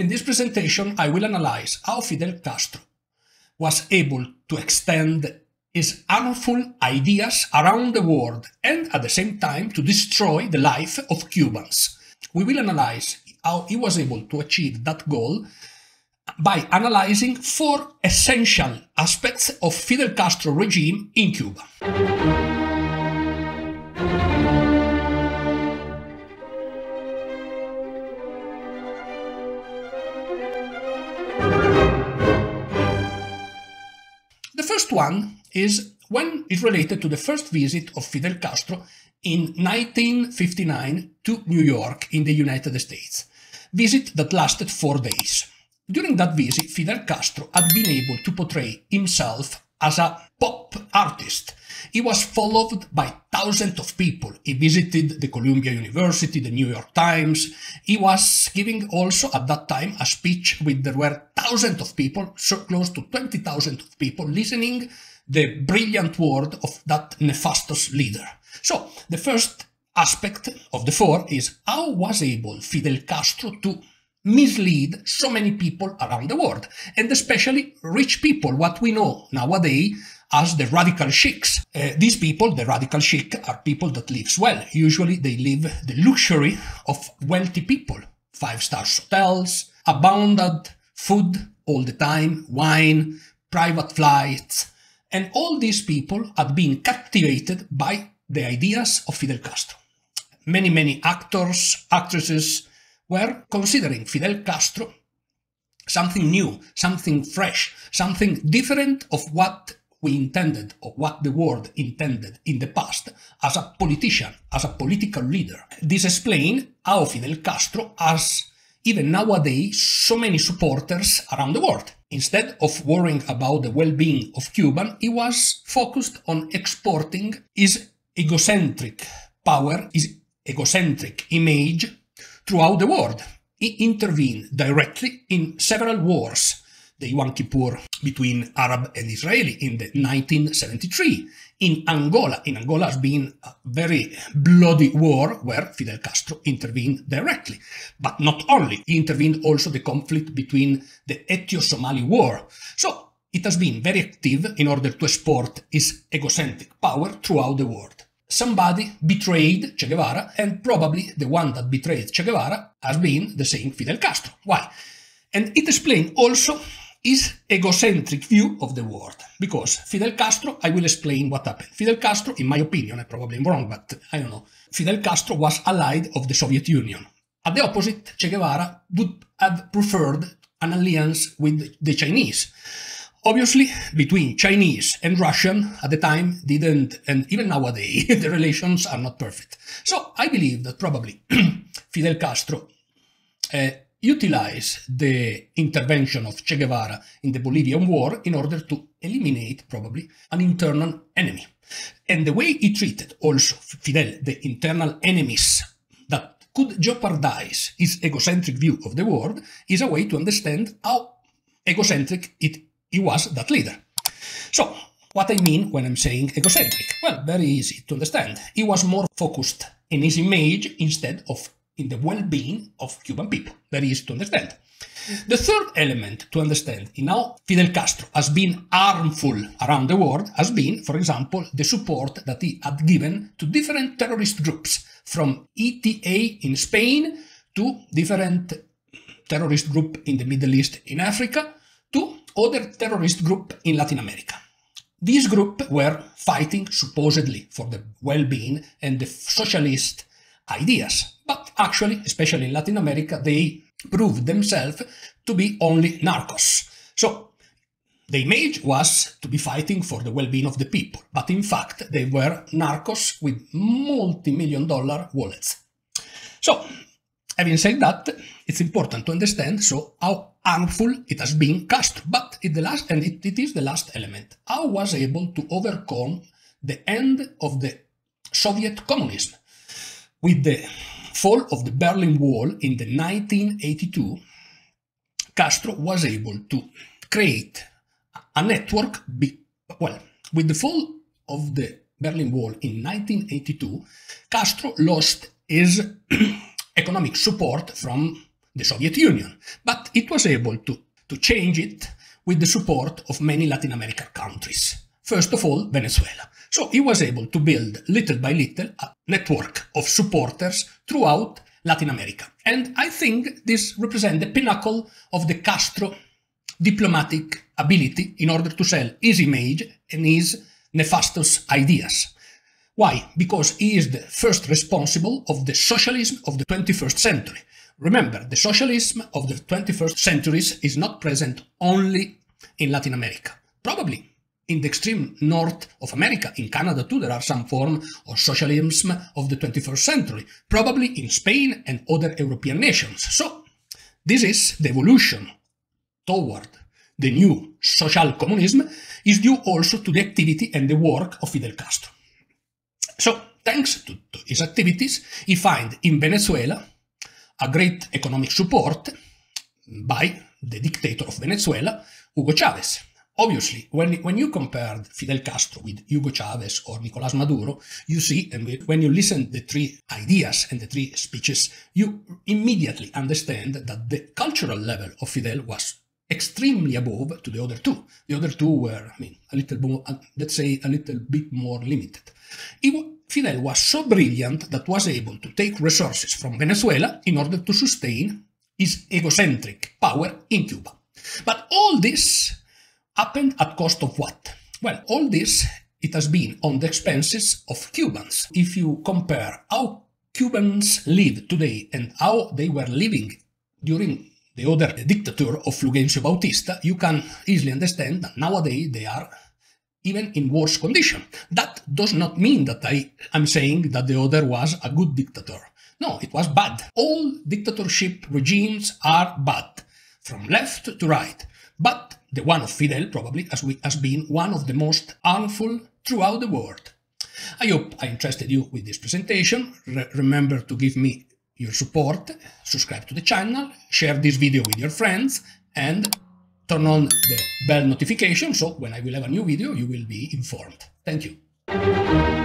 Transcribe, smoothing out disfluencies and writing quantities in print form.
In this presentation, I will analyze how Fidel Castro was able to extend his harmful ideas around the world and at the same time to destroy the life of Cubans. We will analyze how he was able to achieve that goal by analyzing 4 essential aspects of Fidel Castro regime in Cuba. The first one is related to the first visit of Fidel Castro in 1959 to New York in the United States. Visit that lasted 4 days. During that visit, Fidel Castro had been able to portray himself as a pop artist. He was followed by thousands of people. He visited the Columbia University, the New York Times. He was giving also at that time a speech with there were thousands of people, so close to 20,000 of people listening the brilliant word of that nefastos leader. So the first aspect of the 4 is how was able Fidel Castro to mislead so many people around the world, and especially rich people, what we know nowadays as the radical sheiks. These people, the radical sheik, are people that live well. Usually they live the luxury of wealthy people. 5-star hotels, abundant food all the time, wine, private flights, and all these people had been captivated by the ideas of Fidel Castro. Many actors, actresses were considering Fidel Castro something new, something fresh, something different of what we intended or what the world intended in the past as a politician, as a political leader. This explains how Fidel Castro has, even nowadays, so many supporters around the world. Instead of worrying about the well-being of Cubans, he was focused on exporting his egocentric power, his egocentric image throughout the world. He intervened directly in several wars. The Yom Kippur between Arab and Israeli in the 1973. In Angola has been a very bloody war where Fidel Castro intervened directly. But not only, he intervened also the conflict between the Ethio-Somali war. So it has been very active in order to export his egocentric power throughout the world. Somebody betrayed Che Guevara, and probably the one that betrayed Che Guevara has been the same Fidel Castro. Why? And it explains also his egocentric view of the world. Because Fidel Castro, I will explain what happened. Fidel Castro, in my opinion, I probably am wrong, but I don't know. Fidel Castro was allied of the Soviet Union. At the opposite, Che Guevara would have preferred an alliance with the Chinese. Obviously, between Chinese and Russian at the time didn't, and even nowadays, the relations are not perfect. So I believe that probably Fidel Castro utilized the intervention of Che Guevara in the Bolivian War in order to eliminate probably an internal enemy. And the way he treated also Fidel, the internal enemies that could jeopardize his egocentric view of the world, is a way to understand how egocentric he was that leader. So, what I mean when I'm saying egocentric? Well, very easy to understand. He was more focused in his image instead of in the well-being of Cuban people. Very easy to understand. The third element to understand in how Fidel Castro has been harmful around the world has been, for example, the support that he had given to different terrorist groups, from ETA in Spain to different terrorist groups in the Middle East, in Africa, to other terrorist groups in Latin America. These groups were fighting supposedly for the well-being and the socialist ideas, but actually, especially in Latin America, they proved themselves to be only narcos. So the image was to be fighting for the well-being of the people, but in fact they were narcos with multi-million-dollar wallets. So, having said that, it's important to understand how harmful it has been Castro, but it is the last element. How was able to overcome the end of the Soviet communism? With the fall of the Berlin Wall in the 1982, Castro was able to create a network. With the fall of the Berlin Wall in 1982, Castro lost his economic support from the Soviet Union, but it was able to change it with the support of many Latin American countries. First of all, Venezuela. So he was able to build little by little a network of supporters throughout Latin America. And I think this represents the pinnacle of the Castro diplomatic ability in order to sell his image and his nefastos ideas. Why? Because he is the first responsible of the socialism of the 21st century. Remember, the socialism of the 21st century is not present only in Latin America. Probably in the extreme north of America, in Canada too, there are some forms of socialism of the 21st century. Probably in Spain and other European nations. So, this is the evolution toward the new social communism is due also to the activity and the work of Fidel Castro. So, thanks to his activities, he finds in Venezuela a great economic support by the dictator of Venezuela, Hugo Chavez. Obviously, when you compare Fidel Castro with Hugo Chavez or Nicolás Maduro, you see, and when you listen to the three ideas and the three speeches, you immediately understand that the cultural level of Fidel was extremely above to the other two. The other two were, a little more, let's say, a little bit more limited. Fidel was so brilliant that was able to take resources from Venezuela in order to sustain his egocentric power in Cuba. But all this happened at cost of what? Well, all this, it has been on the expenses of Cubans. If you compare how Cubans live today and how they were living during the other dictator of Fulgencio Bautista, you can easily understand that nowadays they are even in worse condition. That does not mean that I am saying that the other was a good dictator. No, it was bad. All dictatorship regimes are bad, from left to right. But the one of Fidel probably has been one of the most harmful throughout the world. I hope I interested you with this presentation. Remember to give me your support, subscribe to the channel, share this video with your friends, and turn on the bell notification so when I will have a new video you will be informed. Thank you.